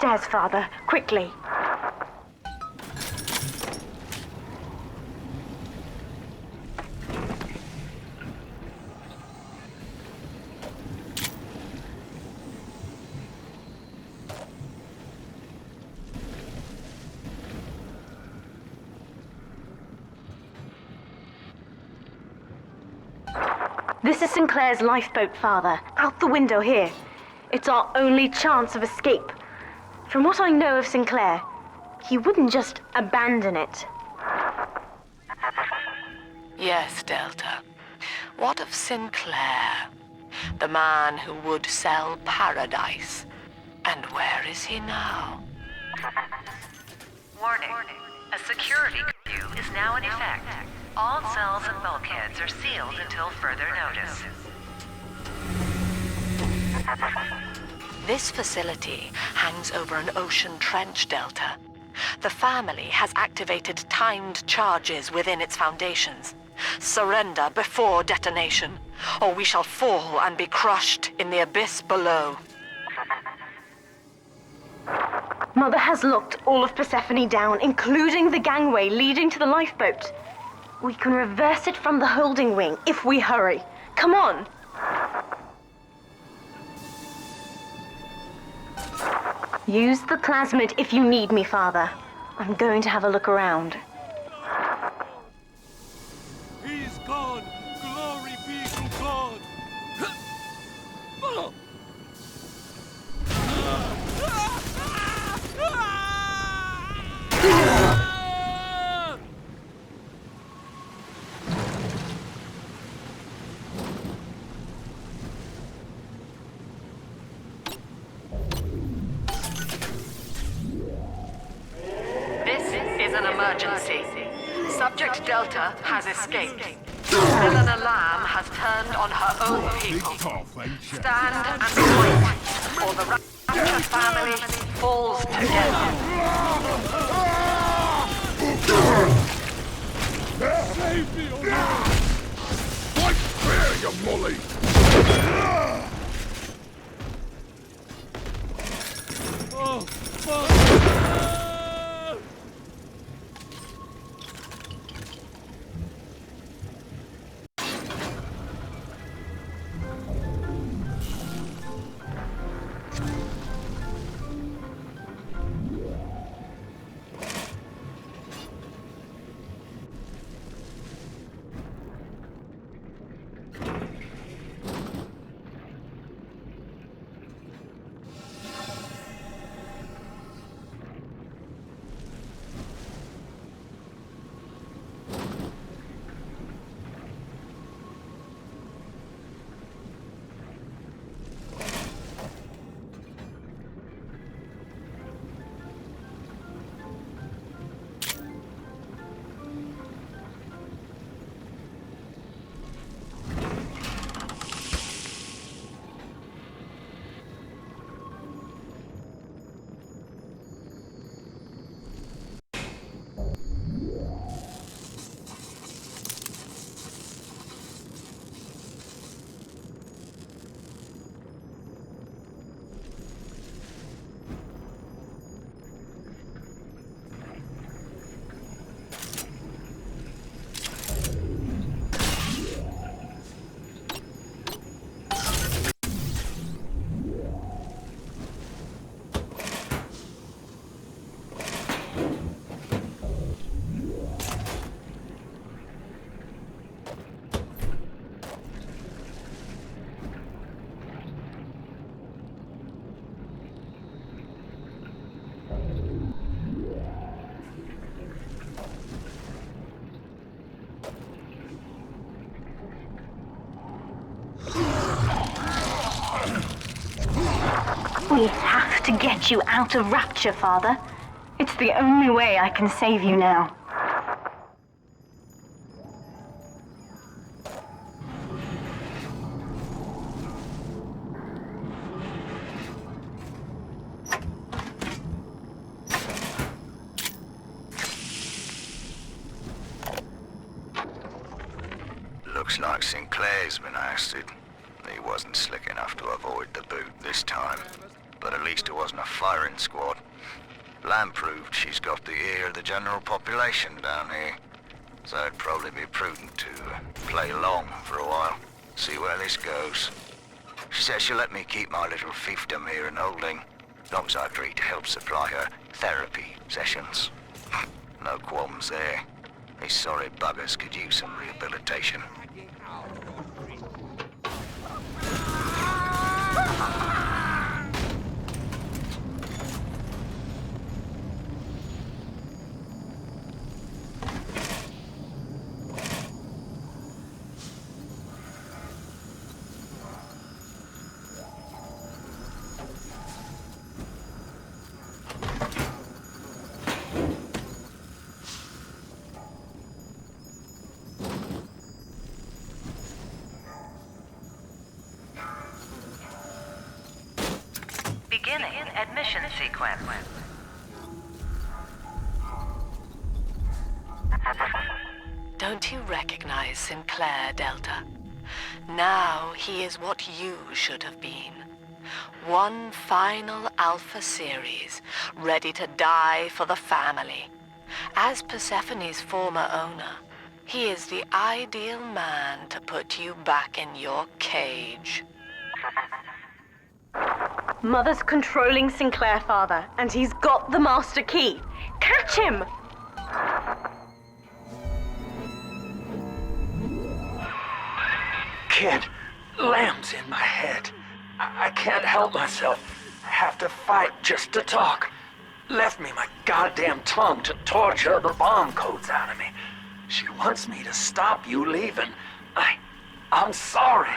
Upstairs, Father. Quickly. This is Sinclair's lifeboat, Father. Out the window here. It's our only chance of escape. From what I know of Sinclair, he wouldn't just abandon it. Yes, Delta. What of Sinclair? The man who would sell paradise. And where is he now? Warning. A security curfew is now in effect. All cells and bulkheads are sealed until further notice. This facility hangs over an ocean trench, Delta. The family has activated timed charges within its foundations. Surrender before detonation, or we shall fall and be crushed in the abyss below. Mother has locked all of Persephone down, including the gangway leading to the lifeboat. We can reverse it from the holding wing if we hurry. Come on! Use the plasmid if you need me, Father. I'm going to have a look around. He's gone! Glory be to God! Emergency. Subject Delta has escaped. Villain Alam has turned on her own people. Stand and fight, or the Rapture family falls together. Save me, O Lord! Fight fair, you bully! Oh, fuck! We have to get you out of Rapture, Father. It's the only way I can save you now. Looks like Sinclair's been ousted. He wasn't slick enough to avoid the boot this time. but at least it wasn't a firing squad. Lamb proved she's got the ear of the general population down here. So it'd probably be prudent to play along for a while, see where this goes. She says she'll let me keep my little fiefdom here in holding, as long as I agree to help supply her therapy sessions. No qualms there. These sorry buggers could use some rehabilitation. Beginning admission sequence. Don't you recognize Sinclair, Delta? Now he is what you should have been. One final Alpha series, ready to die for the family. As Persephone's former owner, he is the ideal man to put you back in your cage. Mother's controlling Sinclair, Father, and he's got the master key. Catch him! Kid, Lamb's in my head. I can't help myself. I have to fight just to talk. Left me my goddamn tongue to torture the bomb codes out of me. She wants me to stop you leaving. I'm sorry.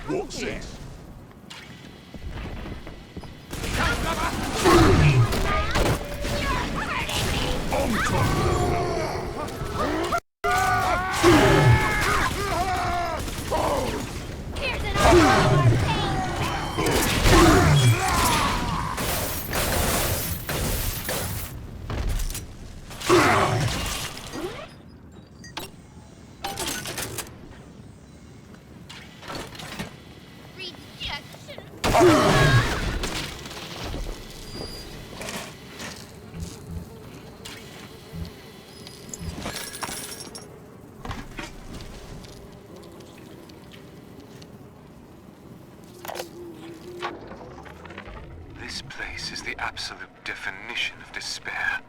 What's this? On top! This place is the absolute definition of despair.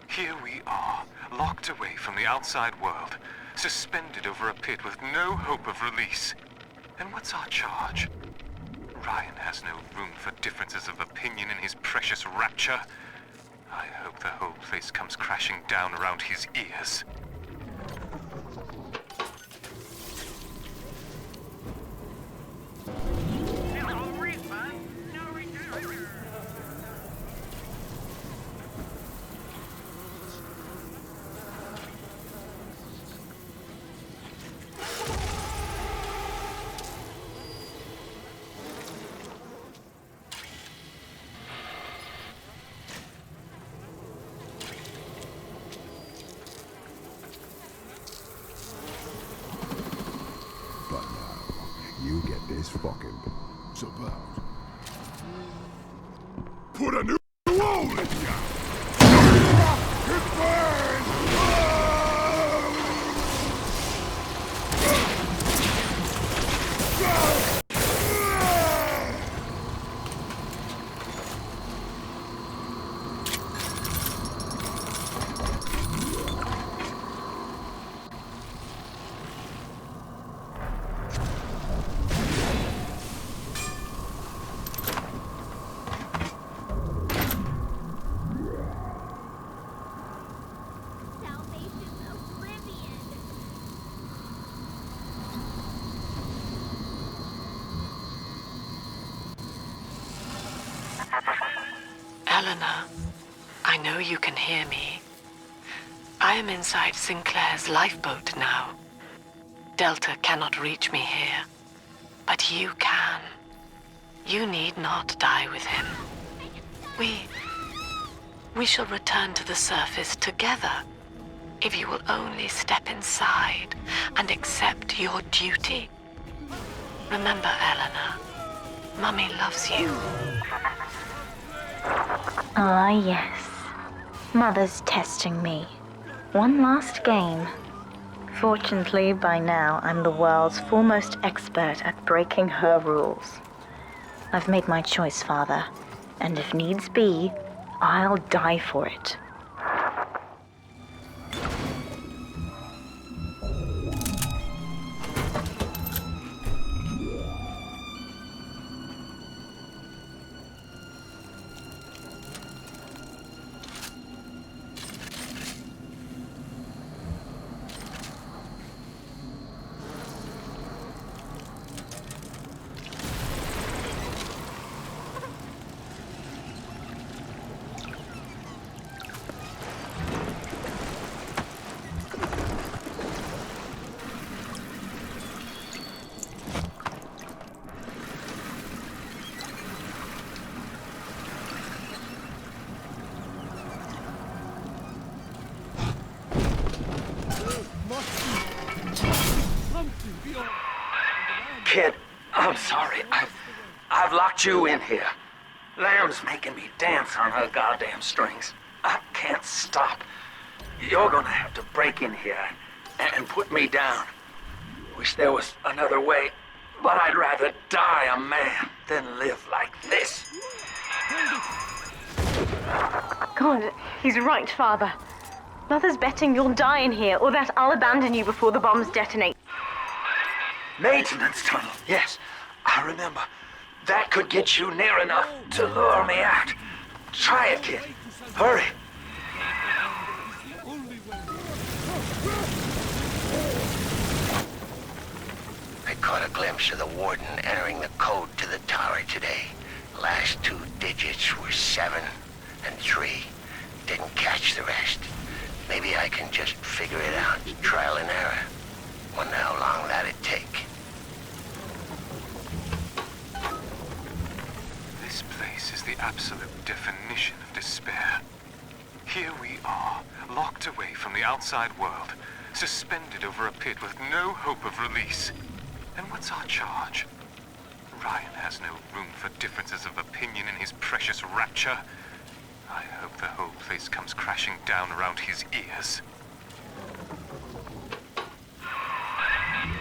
Here we are, locked away from the outside world, suspended over a pit with no hope of release. And what's our charge? Ryan has no room for differences of opinion in his precious Rapture. I hope the whole place comes crashing down around his ears. But now, you get this fucking... It's about... Put a new hole in ya! It burns! Eleanor, I know you can hear me. I am inside Sinclair's lifeboat now. Delta cannot reach me here, but you can. You need not die with him. We shall return to the surface together, if you will only step inside and accept your duty. Remember, Eleanor, Mummy loves you. Ah, yes. Mother's testing me. One last game. Fortunately, by now, I'm the world's foremost expert at breaking her rules. I've made my choice, Father, and if needs be, I'll die for it. Kid, I'm sorry. I've locked you in here. Lamb's making me dance on her goddamn strings. I can't stop. You're gonna have to break in here and put me down. Wish there was another way, but I'd rather die a man than live like this. God, he's right, Father. Mother's betting you'll die in here, or that I'll abandon you before the bombs detonate. Maintenance tunnel, yes. I remember. That could get you near enough to lure me out. Try it, kid. Hurry. I caught a glimpse of the warden entering the code to the tower today. Last two digits were 7 and 3. Didn't catch the rest. Maybe I can just figure it out. Trial and error. Wonder how long that'd take. This place is the absolute definition of despair. Here we are, locked away from the outside world, suspended over a pit with no hope of release. And what's our charge? Ryan has no room for differences of opinion in his precious Rapture. I hope the whole place comes crashing down around his ears.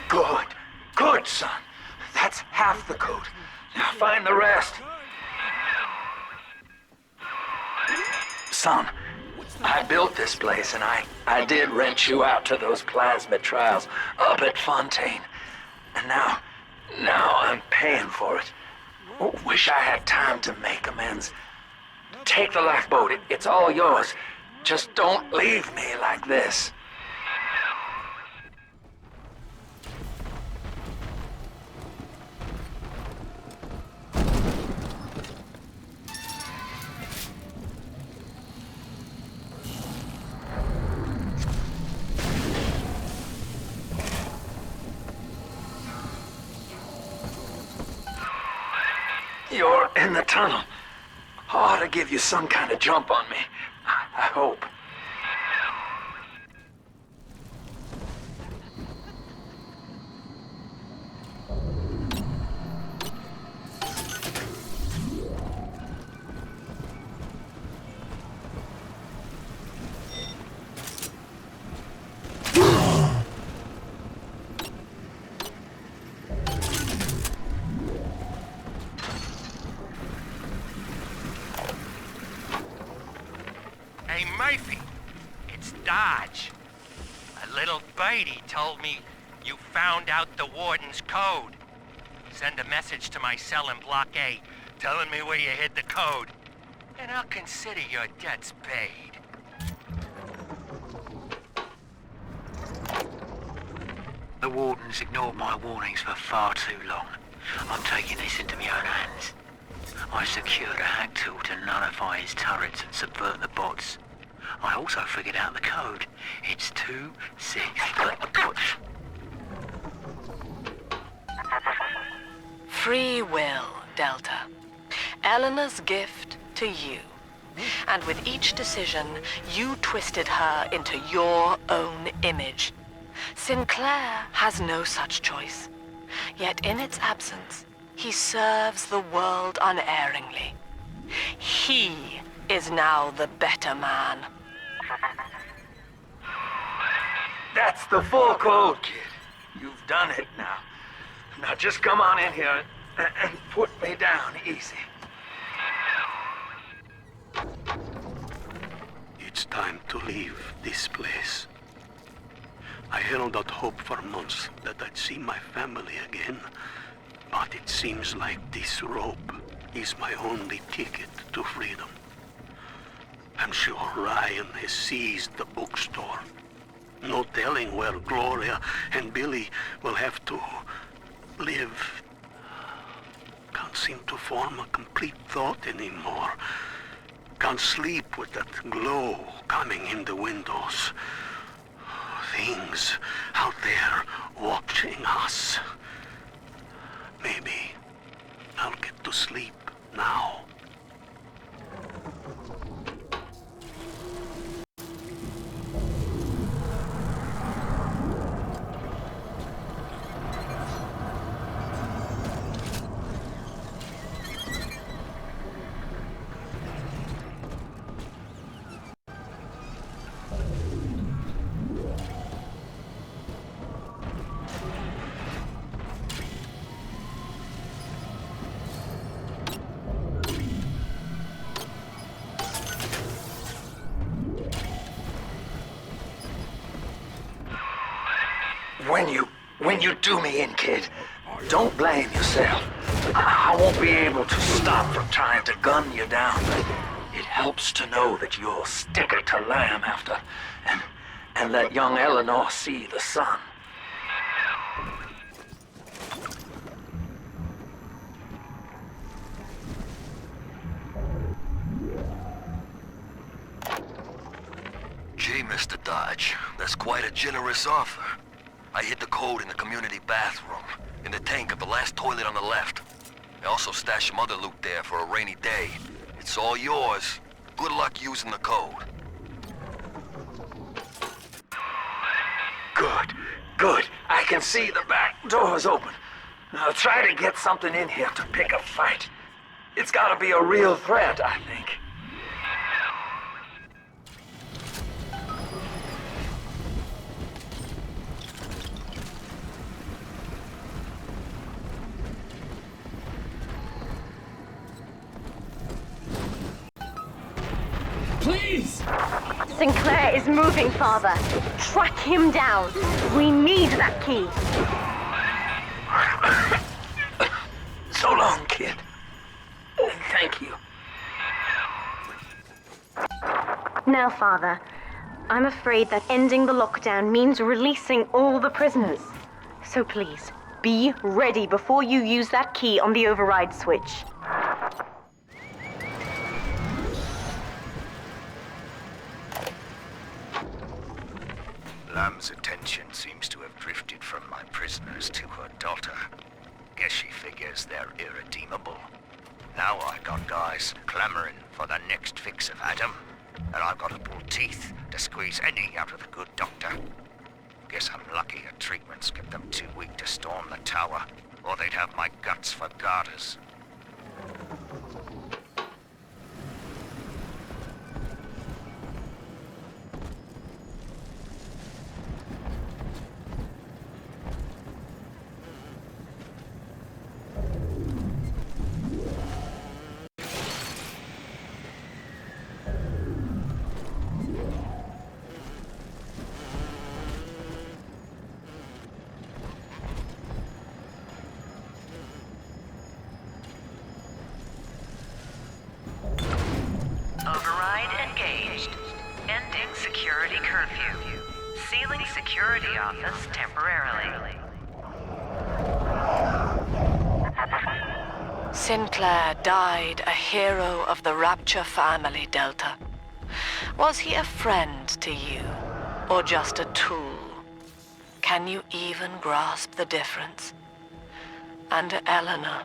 Good. Good, son. That's half the code. Now find the rest. Son, I built this place and I did rent you out to those plasmid trials up at Fontaine. And now I'm paying for it. Wish I had time to make amends. Take the lifeboat. It's all yours. Just don't leave me like this. You're in the tunnel. Ought to give you some kind of jump on me. I hope. Hey, Murphy, it's Dodge. A little birdie told me you found out the warden's code. Send a message to my cell in Block A, telling me where you hid the code, and I'll consider your debts paid. The warden's ignored my warnings for far too long. I'm taking this into my own hands. I secured a hack tool to nullify his turrets and subvert the bots. I also figured out the code. It's 2-6. Free will, Delta. Eleanor's gift to you. And with each decision, you twisted her into your own image. Sinclair has no such choice. Yet in its absence, he serves the world unerringly. He is now the better man. That's the full code, kid. You've done it now. Now just come on in here and put me down easy. It's time to leave this place. I held out hope for months that I'd see my family again, but it seems like this rope is my only ticket to freedom. I'm sure Ryan has seized the bookstore. No telling where Gloria and Billy will have to live. Can't seem to form a complete thought anymore. Can't sleep with that glow coming in the windows. Things out there watching us. Maybe I'll get to sleep now. When you do me in, kid, don't blame yourself. I won't be able to stop from trying to gun you down, but it helps to know that you'll stick it to lamb after, and let young Eleanor see the sun. Gee, Mr. Dodge, that's quite a generous offer. I hid the code in the community bathroom, in the tank of the last toilet on the left. I also stashed some other loot there for a rainy day. It's all yours. Good luck using the code. Good. I can see the back door's open. I'll try to get something in here to pick a fight. It's gotta be a real threat, I think. Please! Sinclair is moving, Father. Track him down. We need that key. So long, kid. Thank you. Now, Father, I'm afraid that ending the lockdown means releasing all the prisoners. So please, be ready before you use that key on the override switch. Lamb's attention seems to have drifted from my prisoners to her daughter. Guess she figures they're irredeemable. Now I got guys clamoring for the next fix of Adam, and I've got to pull teeth to squeeze any out of the good doctor. Guess I'm lucky her treatments kept them too weak to storm the tower, or they'd have my guts for garters. Override engaged. Ending security curfew. Sealing security office temporarily. Sinclair died a hero of the Rapture family, Delta. Was he a friend to you, or just a tool? Can you even grasp the difference? And Eleanor,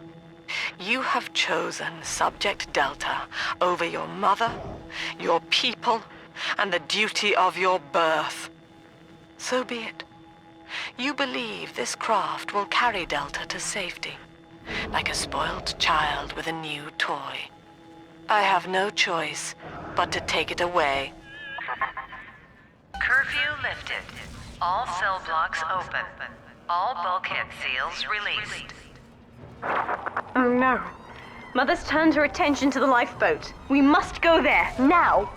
you have chosen Subject Delta over your mother, your people, and the duty of your birth. So be it. You believe this craft will carry Delta to safety, like a spoiled child with a new toy. I have no choice but to take it away. Curfew lifted. All cell blocks open. All bulkhead seals released. Oh no. Mother's turned her attention to the lifeboat. We must go there, now!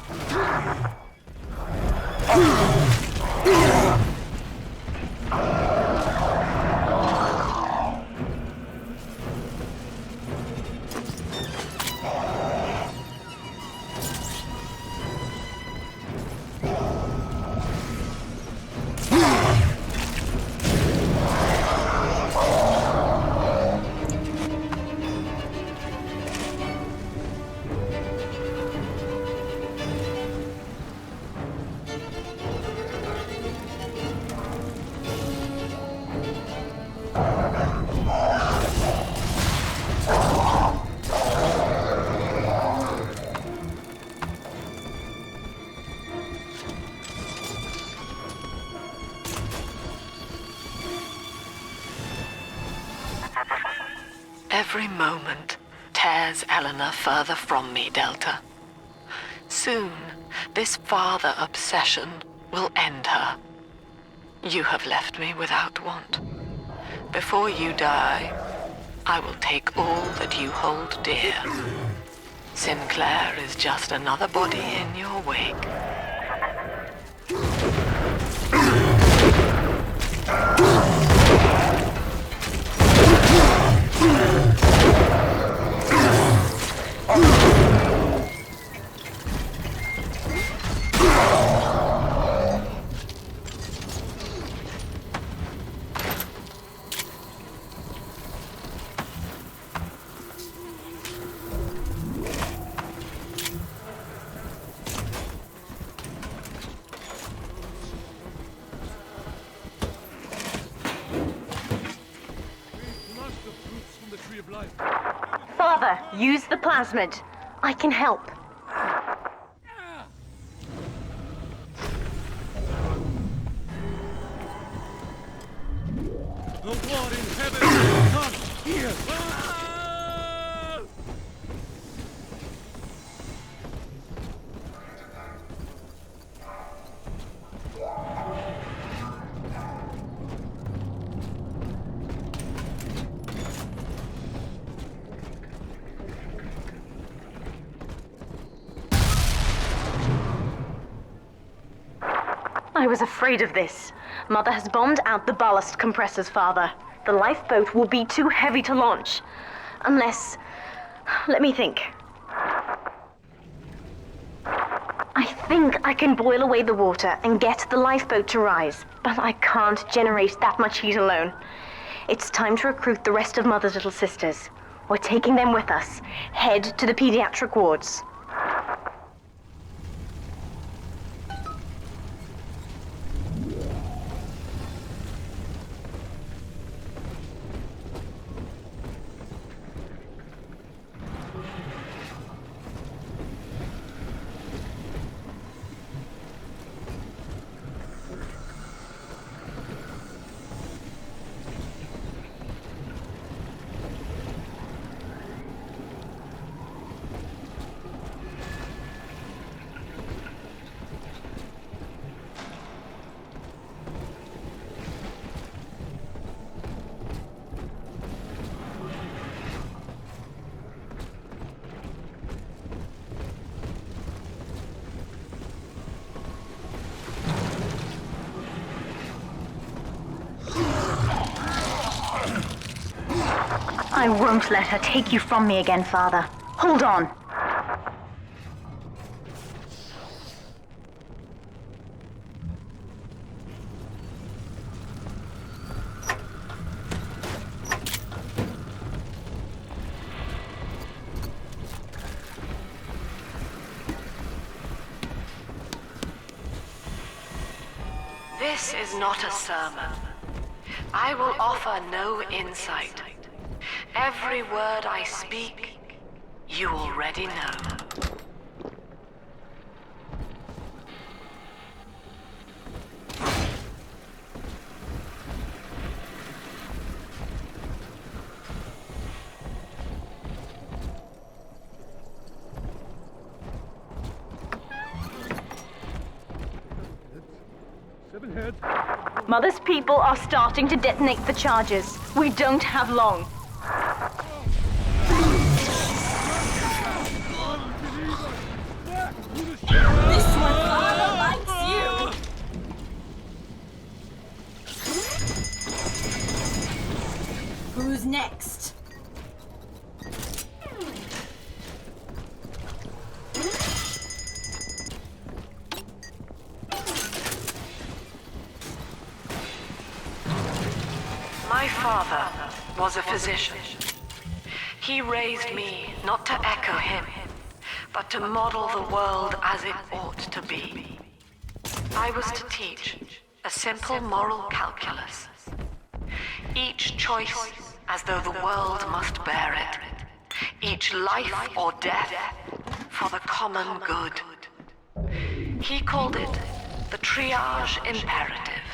Every moment tears Eleanor further from me, Delta. Soon, this father obsession will end her. You have left me without want. Before you die, I will take all that you hold dear. Sinclair is just another body in your wake. Father, use the plasmid. I can help. The war in heaven will come here! I was afraid of this. Mother has bombed out the ballast compressors, Father. The lifeboat will be too heavy to launch. Unless... let me think. I think I can boil away the water and get the lifeboat to rise, but I can't generate that much heat alone. It's time to recruit the rest of Mother's little sisters. We're taking them with us. Head to the pediatric wards. I won't let her take you from me again, Father. Hold on. This is not a sermon. I will offer no insight. Every word I speak, you already know. Mother's people are starting to detonate the charges. We don't have long. This one father likes you! Who's next? My father was a physician. He raised me not to echo him, but to model the world as it ought to be. I was to teach a simple moral calculus. Each choice as though the world must bear it. Each life or death for the common good. He called it the triage imperative,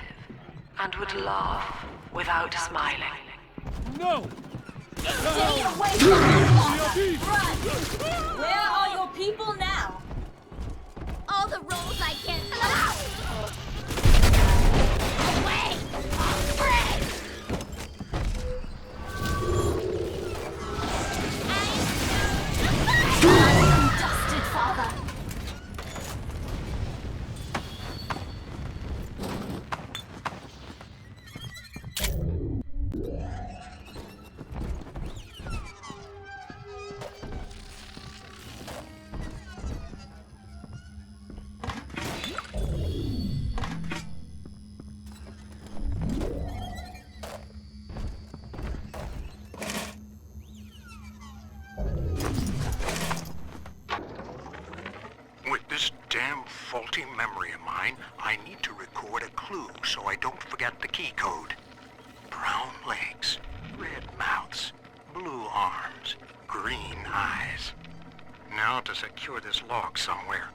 and would laugh without smiling. No! Stay away from me, father! Run! Where are your people now? All the roles I can. Away! Break! Dusted, father! With this damn faulty memory of mine, I need to record a clue so I don't forget the key code. Brown legs, red mouths, blue arms, green eyes. Now to secure this log somewhere.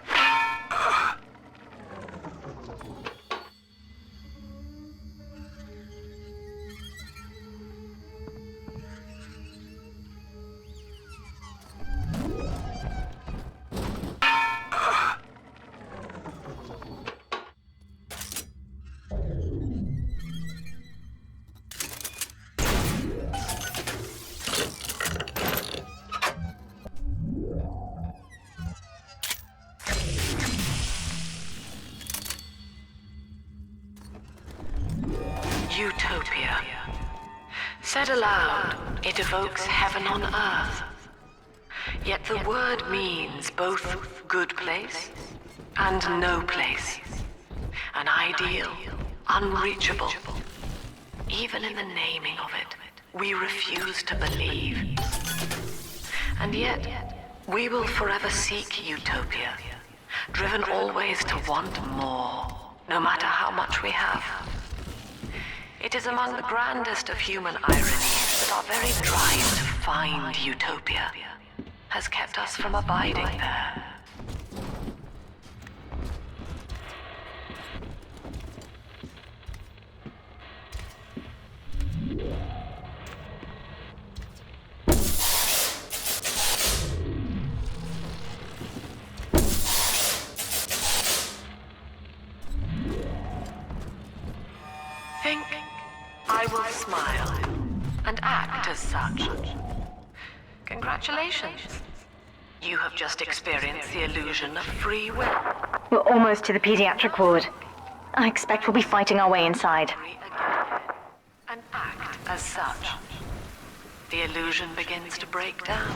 Utopia. Said aloud, it evokes heaven on earth. Yet the word means both good place and no place. An ideal, unreachable. Even in the naming of it, we refuse to believe. And yet, we will forever seek utopia, driven always to want more, no matter how much we have. It is among the grandest of human ironies that our very drive to find utopia has kept us from abiding there. Think I will smile and act as such. Congratulations. You have just experienced the illusion of free will. We're almost to the pediatric ward. I expect we'll be fighting our way inside. And act as such. The illusion begins to break down.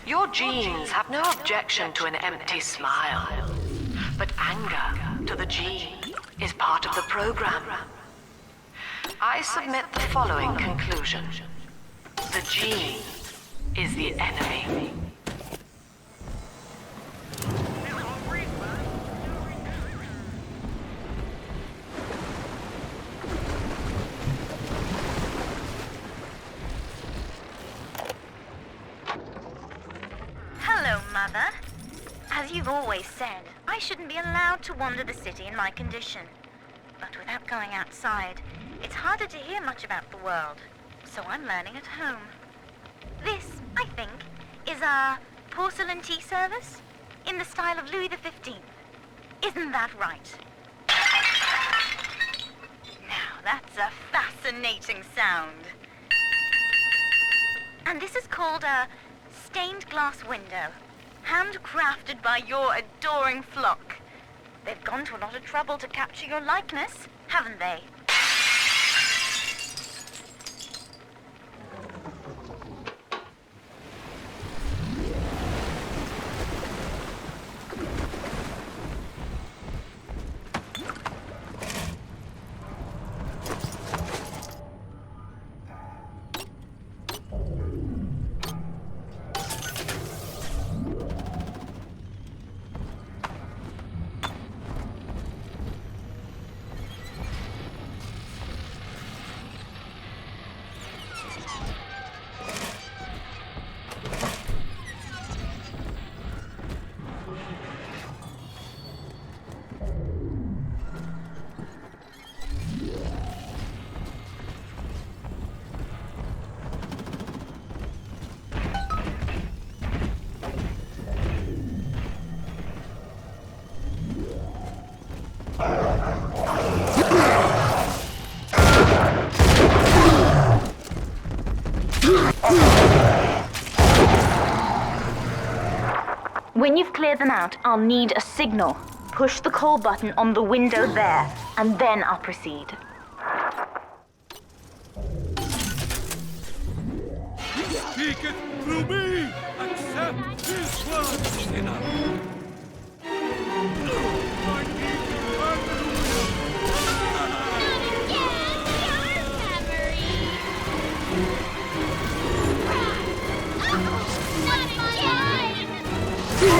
Your genes have no objection to an empty smile. But anger to the gene is part of the program. I submit the following conclusion. The gene is the enemy. Father. As you've always said, I shouldn't be allowed to wander the city in my condition. But without going outside, it's harder to hear much about the world. So I'm learning at home. This, I think, is a porcelain tea service in the style of Louis XV. Isn't that right? Now, that's a fascinating sound. And this is called a stained glass window, handcrafted by your adoring flock. They've gone to a lot of trouble to capture your likeness, haven't they? When you've cleared them out, I'll need a signal. Push the call button on the window there, and then I'll proceed. Speak it through me! Accept this one! Enough. I need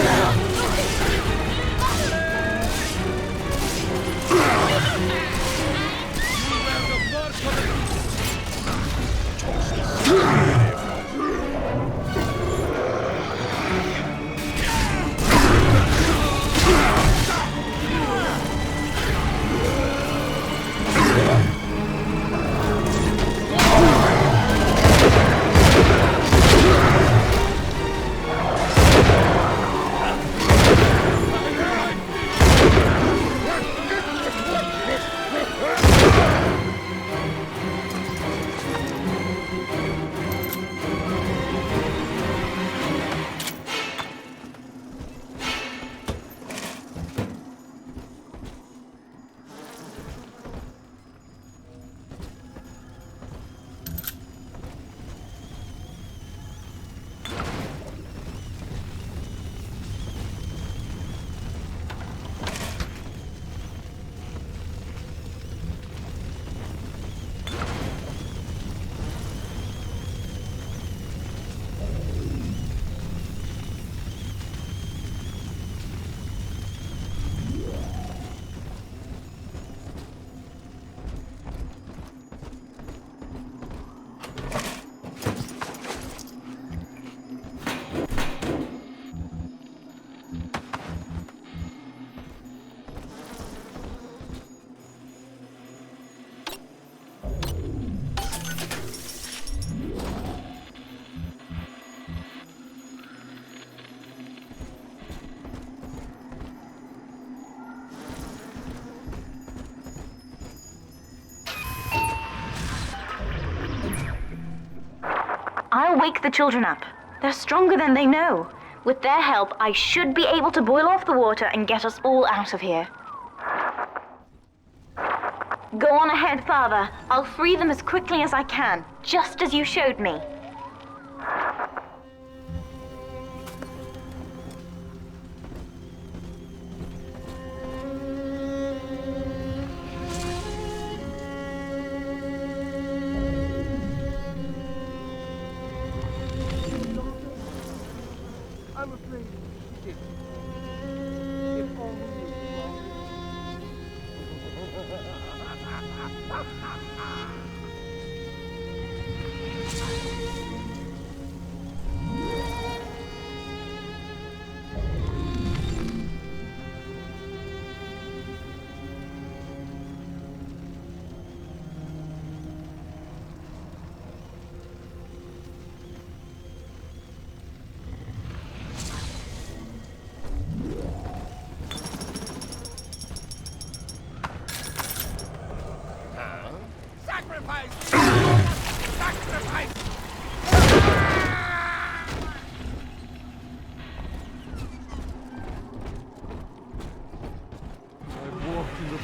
to I'll wake the children up. They're stronger than they know. With their help, I should be able to boil off the water and get us all out of here. Go on ahead, Father. I'll free them as quickly as I can, just as you showed me. I'm afraid she did. If only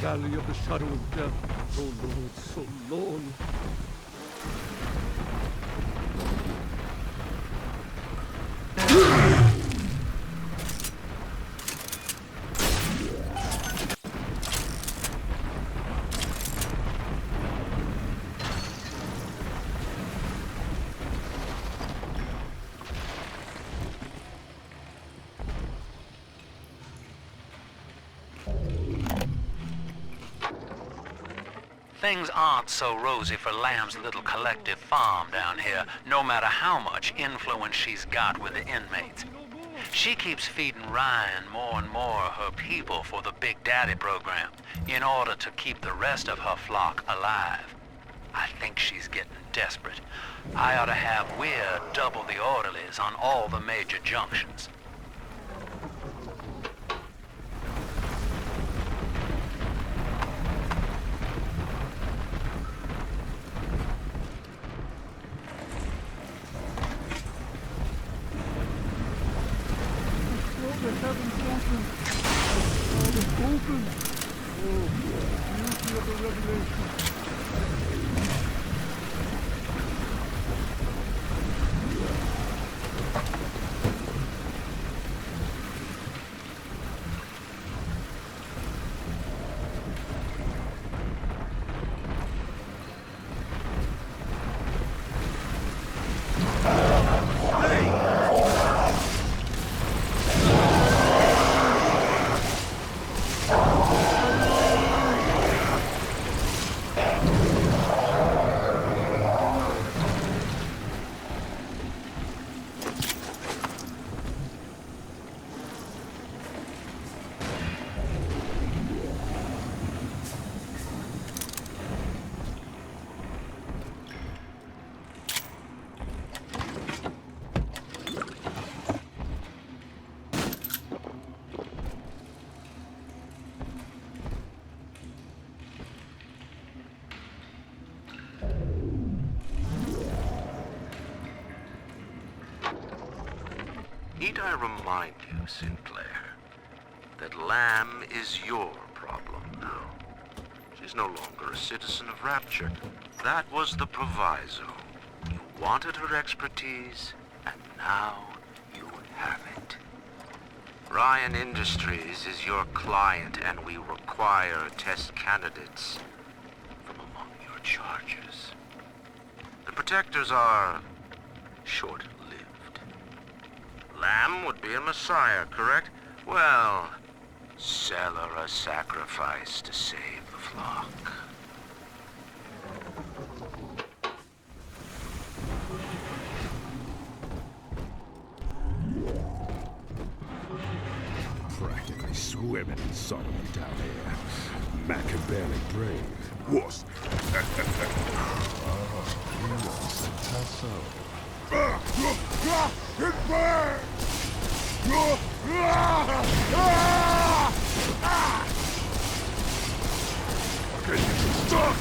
valley of the shadow of death. Oh Lord, so long. Things aren't so rosy for Lamb's little collective farm down here, no matter how much influence she's got with the inmates. She keeps feeding Ryan more and more of her people for the Big Daddy program in order to keep the rest of her flock alive. I think she's getting desperate. I ought to have Weir double the orderlies on all the major junctions. The heavens open. Oh, open. Oh, beauty of the revelation. Need I remind you, Sinclair, that Lamb is your problem now? She's no longer a citizen of Rapture. That was the proviso. You wanted her expertise, and now you have it. Ryan Industries is your client, and we require test candidates from among your charges. The protectors are short-lived. Lamb would be a messiah, correct? Well, sell her a sacrifice to save the flock. Practically swimming in sodomy down here. Mac can barely breathe. What? It burns! Okay, stop!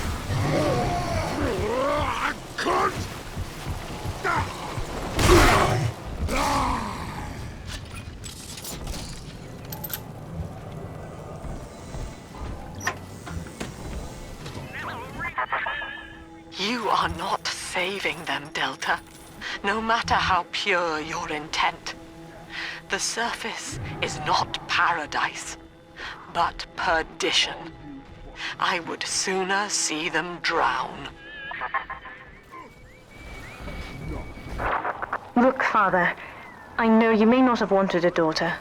I can't! You are not saving them, Delta. No matter how pure your intent. The surface is not paradise, but perdition. I would sooner see them drown. Look, Father, I know you may not have wanted a daughter,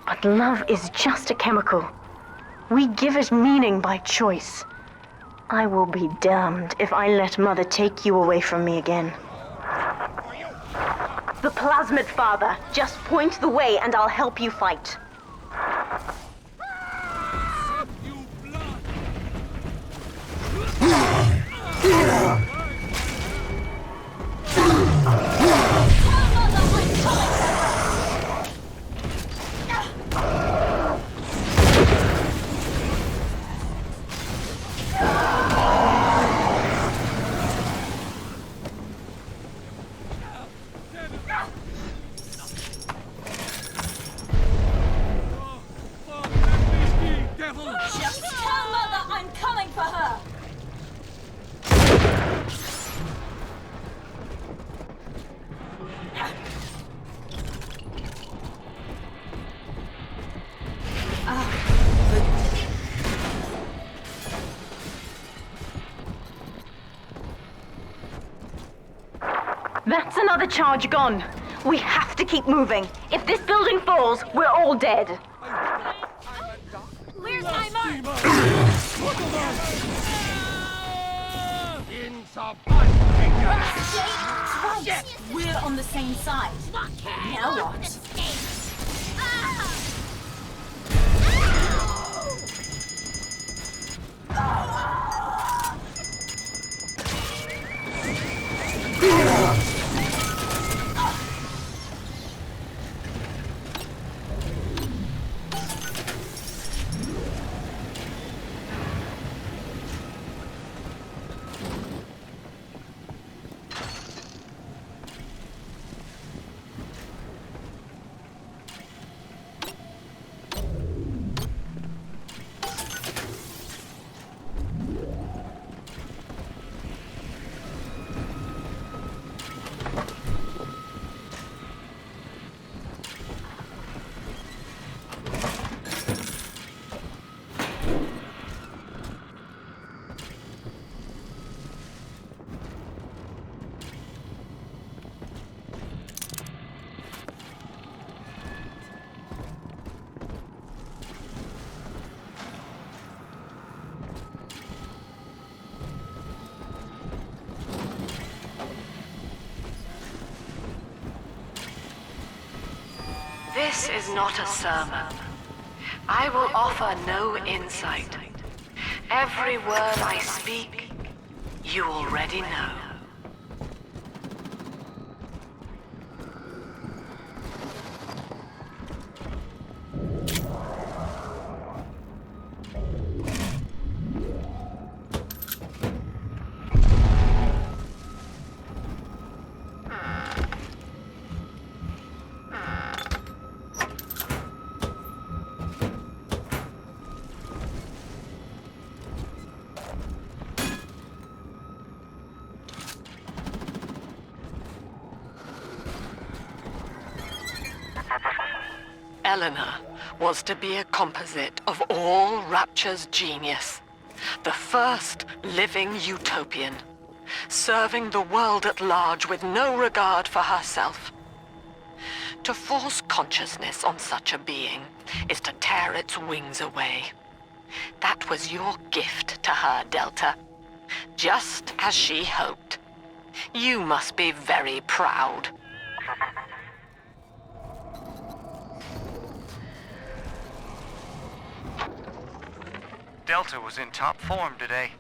but love is just a chemical. We give it meaning by choice. I will be damned if I let Mother take you away from me again. The plasmid, Father. Just point the way and I'll help you fight. Just tell Mother charge gone. We have to keep moving. If this building falls, we're all dead. Where's my mark? Right, we're on the same side. Now what? This is not a sermon. I will offer no insight. Every word I speak, you already know. Eleanor was to be a composite of all Rapture's genius. The first living utopian, serving the world at large with no regard for herself. To force consciousness on such a being is to tear its wings away. That was your gift to her, Delta. Just as she hoped. You must be very proud. Delta was in top form today.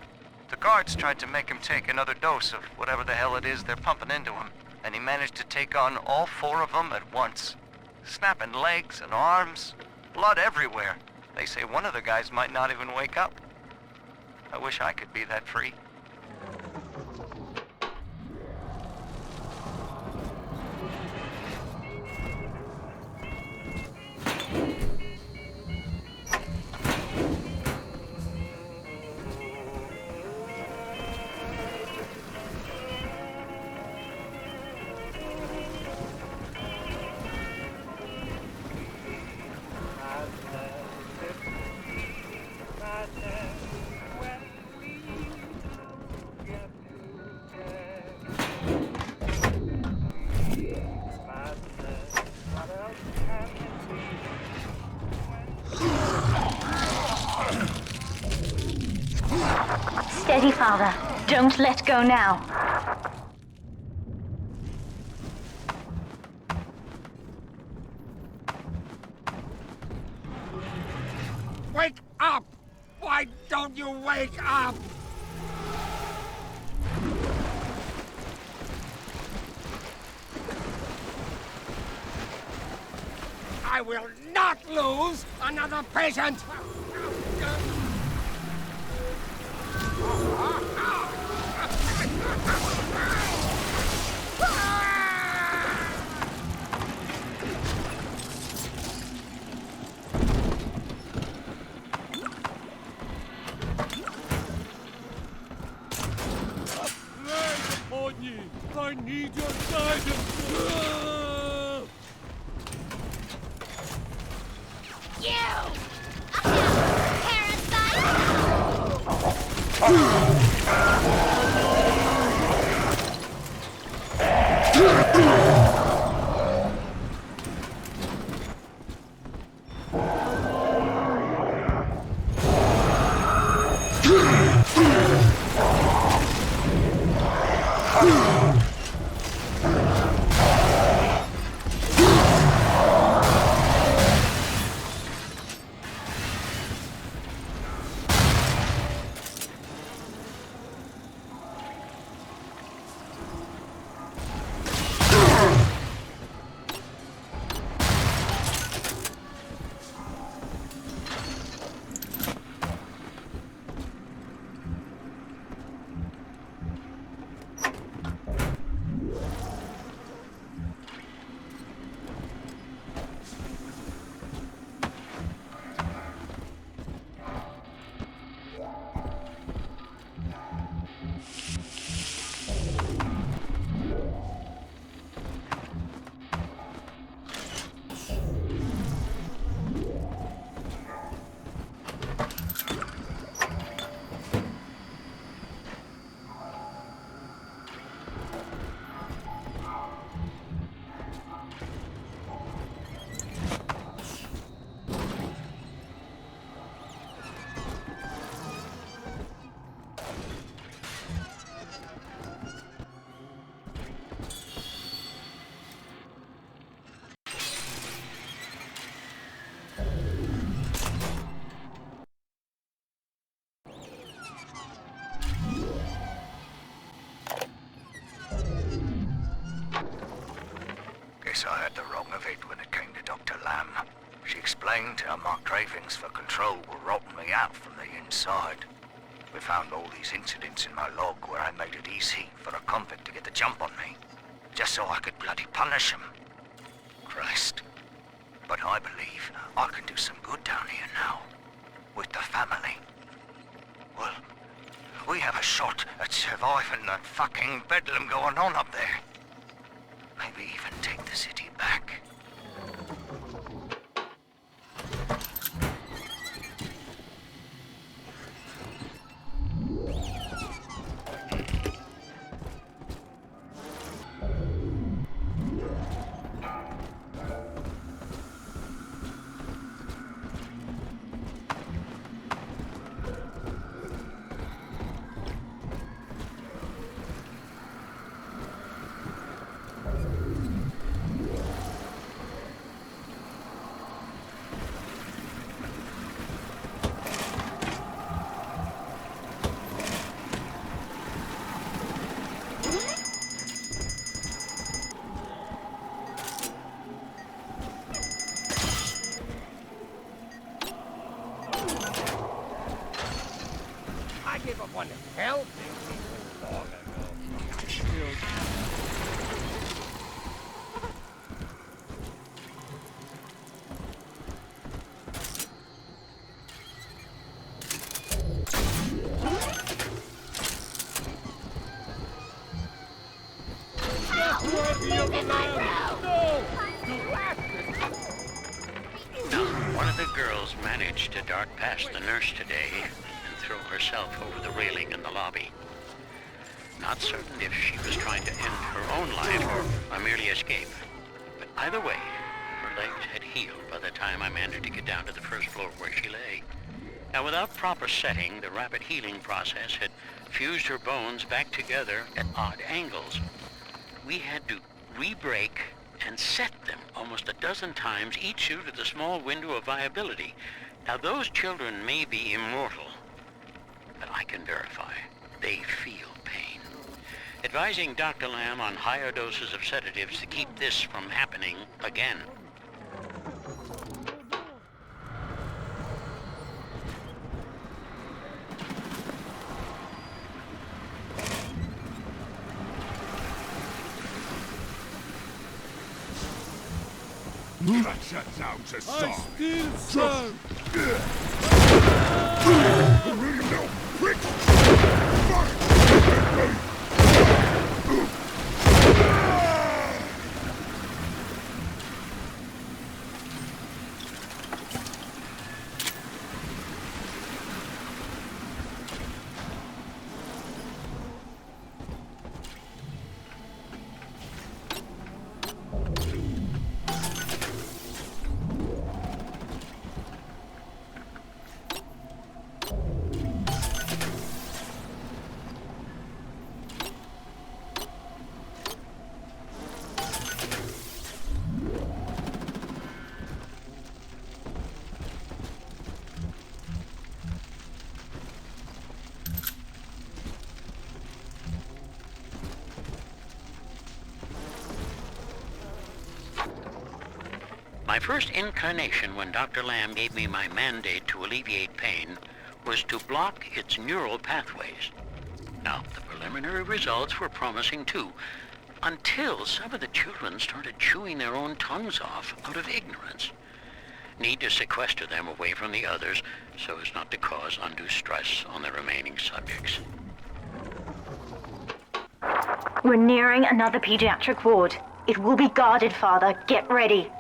The guards tried to make him take another dose of whatever the hell it is they're pumping into him, and he managed to take on all 4 of them at once. Snapping legs and arms, blood everywhere. They say one of the guys might not even wake up. I wish I could be that free. Steady, Father. Don't let go now. Wake up! Why don't you wake up? I will not lose another patient! I need your guidance! You! Parasite! explained how my cravings for control were rotting me out from the inside. We found all these incidents in my log where I made it easy for a convict to get the jump on me, just so I could bloody punish him. Christ. But I believe I can do some good down here now, with the family. Well, we have a shot at surviving that fucking bedlam going on up there. Maybe even take the city back. On helping people long ago. One of the girls managed to dart past the nurse today and throw herself over the railing in the lobby. Not certain if she was trying to end her own life or merely escape. But either way, her legs had healed by the time I managed to get down to the first floor where she lay. Now, without proper setting, the rapid healing process had fused her bones back together at odd angles. We had to re-break and set them almost a dozen times, each due to the small window of viability. Now, those children may be immortal, but I can verify they feel pain. Advising Dr. Lamb on higher doses of sedatives to keep this from happening again. Cut your down to start. I still stand. No, quick! My first incarnation when Dr. Lamb gave me my mandate to alleviate pain was to block its neural pathways. Now, the preliminary results were promising too, until some of the children started chewing their own tongues off out of ignorance. Need to sequester them away from the others so as not to cause undue stress on the remaining subjects. We're nearing another pediatric ward. It will be guarded, Father. Get ready.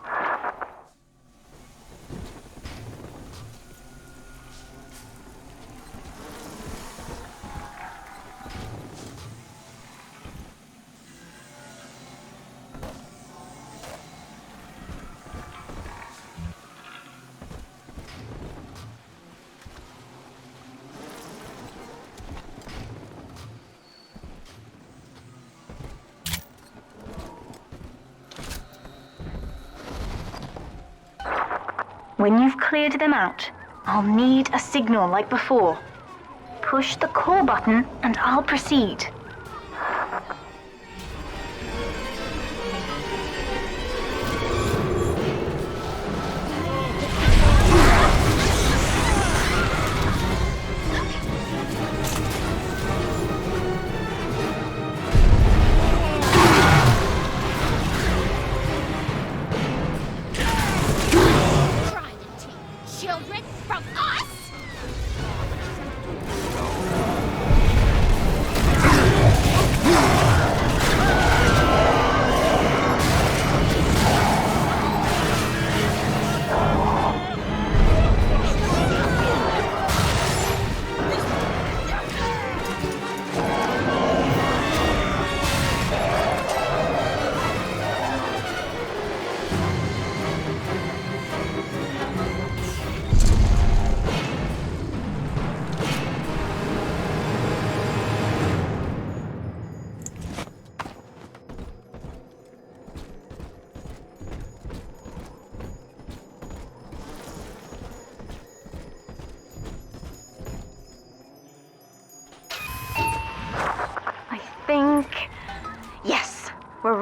When you've cleared them out, I'll need a signal like before. Push the call button and I'll proceed.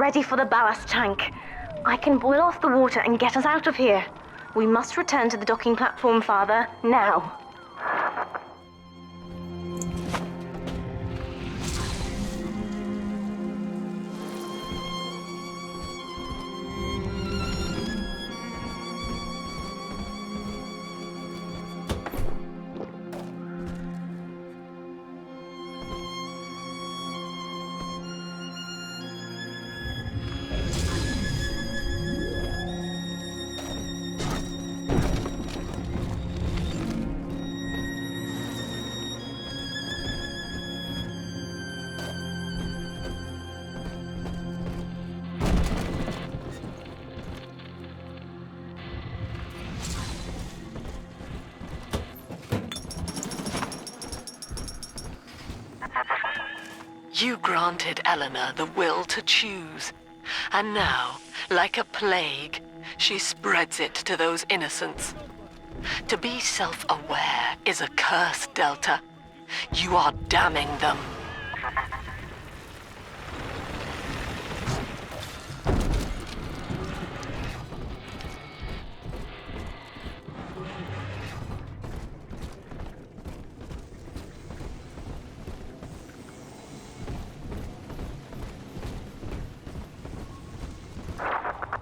ready for the ballast tank. I can boil off the water and get us out of here. We must return to the docking platform, Father, now. You granted Eleanor the will to choose, and now, like a plague, she spreads it to those innocents. To be self-aware is a curse, Delta. You are damning them.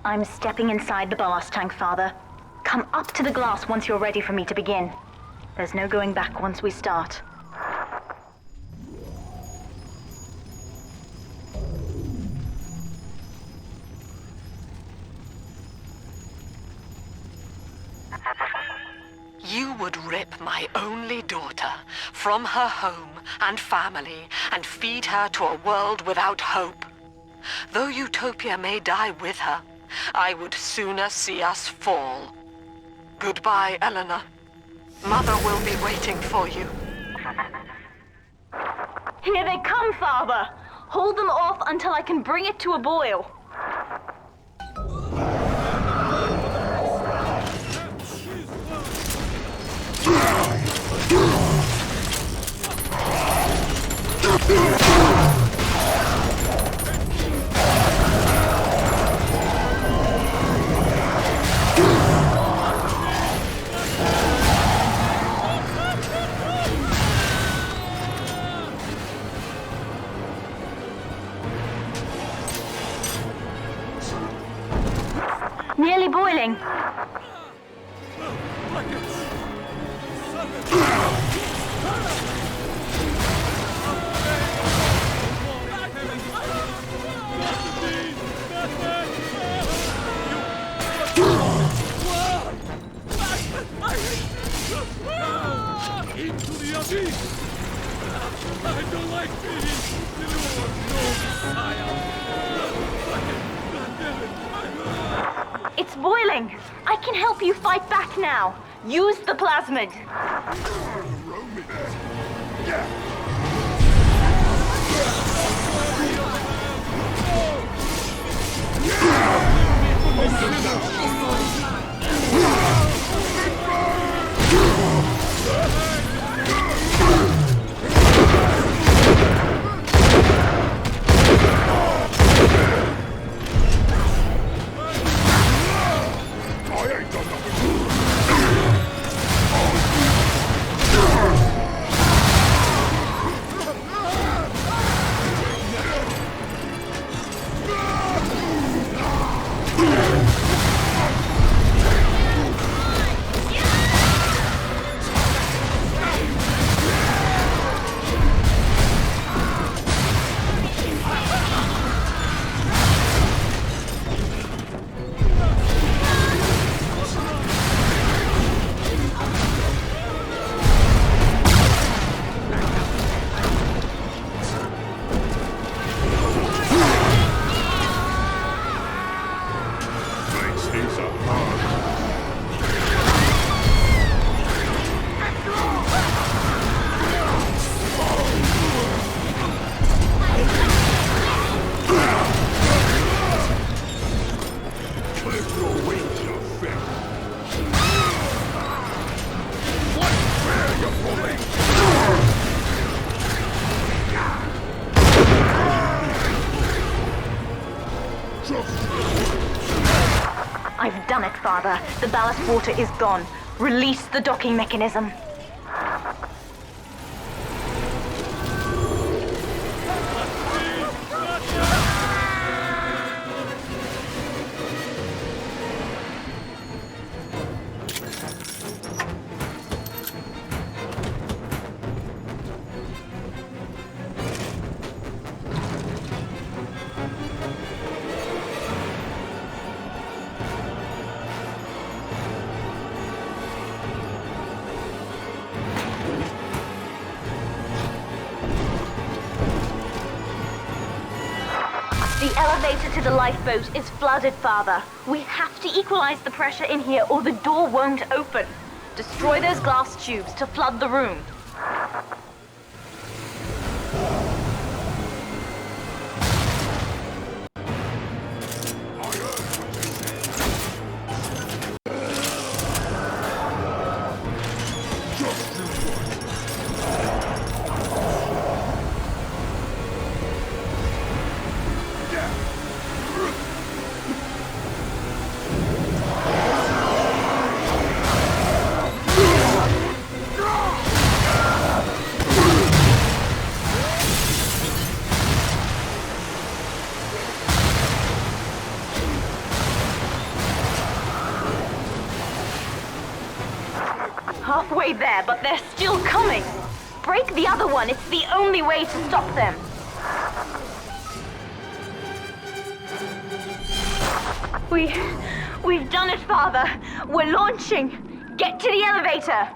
I'm stepping inside the ballast tank, Father. Come up to the glass once you're ready for me to begin. There's no going back once we start. You would rip my only daughter from her home and family and feed her to a world without hope. Though Utopia may die with her, I would sooner see us fall. Goodbye, Eleanor. Mother will be waiting for you. Here they come, Father! Hold them off until I can bring it to a boil. Nearly boiling. Into the abyss! I don't like being It's boiling! I can help you fight back now. Use the plasmid. done it, Father. The ballast water is gone. Release the docking mechanism. The elevator to the lifeboat is flooded, Father. We have to equalize the pressure in here or the door won't open. Destroy those glass tubes to flood the room. Halfway there, but they're still coming. Break the other one. It's the only way to stop them. We've done it, Father. We're launching. Get to the elevator.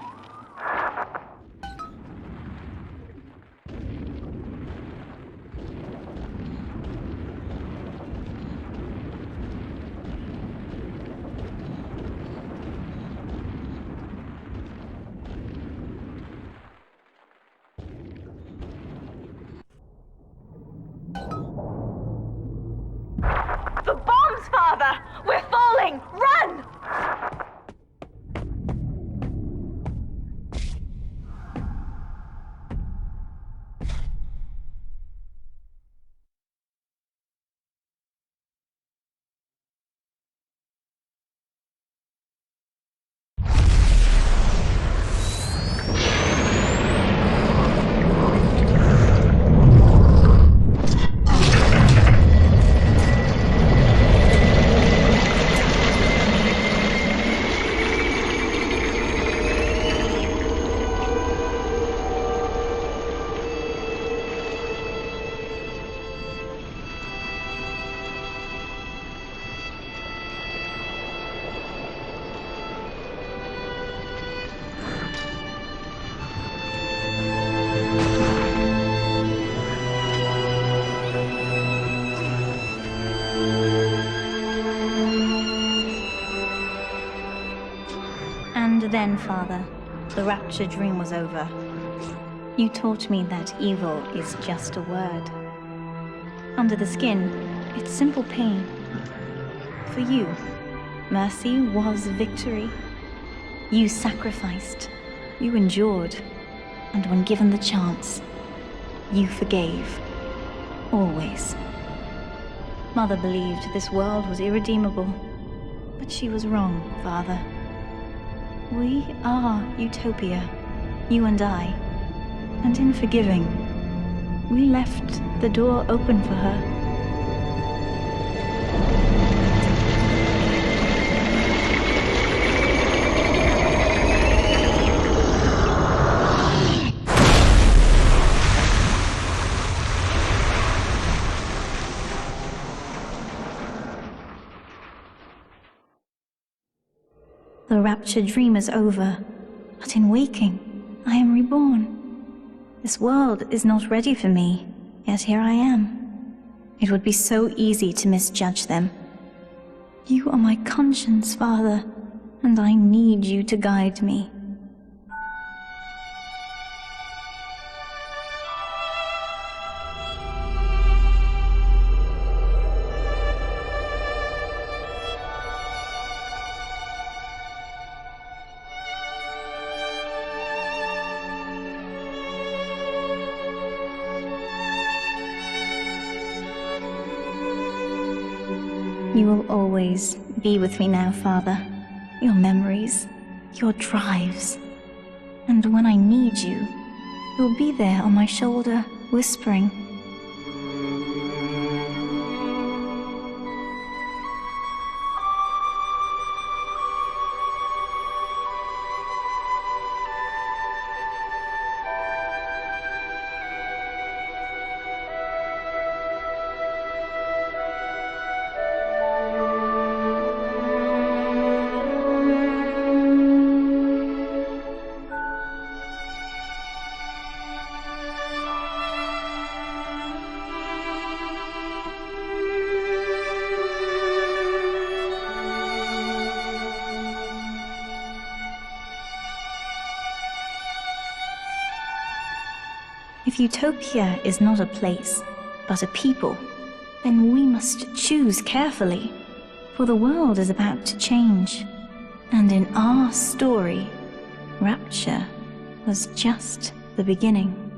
The bombs, Father! We're falling! Run! And then, Father, the Rapture dream was over. You taught me that evil is just a word. Under the skin, it's simple pain. For you, mercy was victory. You sacrificed, you endured, and when given the chance, you forgave. Always. Mother believed this world was irredeemable, but she was wrong, Father. We are Utopia, you and I, and in forgiving, we left the door open for her. The Rapture dream is over, but in waking, I am reborn. This world is not ready for me, yet here I am. It would be so easy to misjudge them. You are my conscience, Father, and I need you to guide me. You will always be with me now, Father. Your memories, your drives. And when I need you, you'll be there on my shoulder, whispering. If Utopia is not a place, but a people, then we must choose carefully, for the world is about to change. And in our story, Rapture was just the beginning.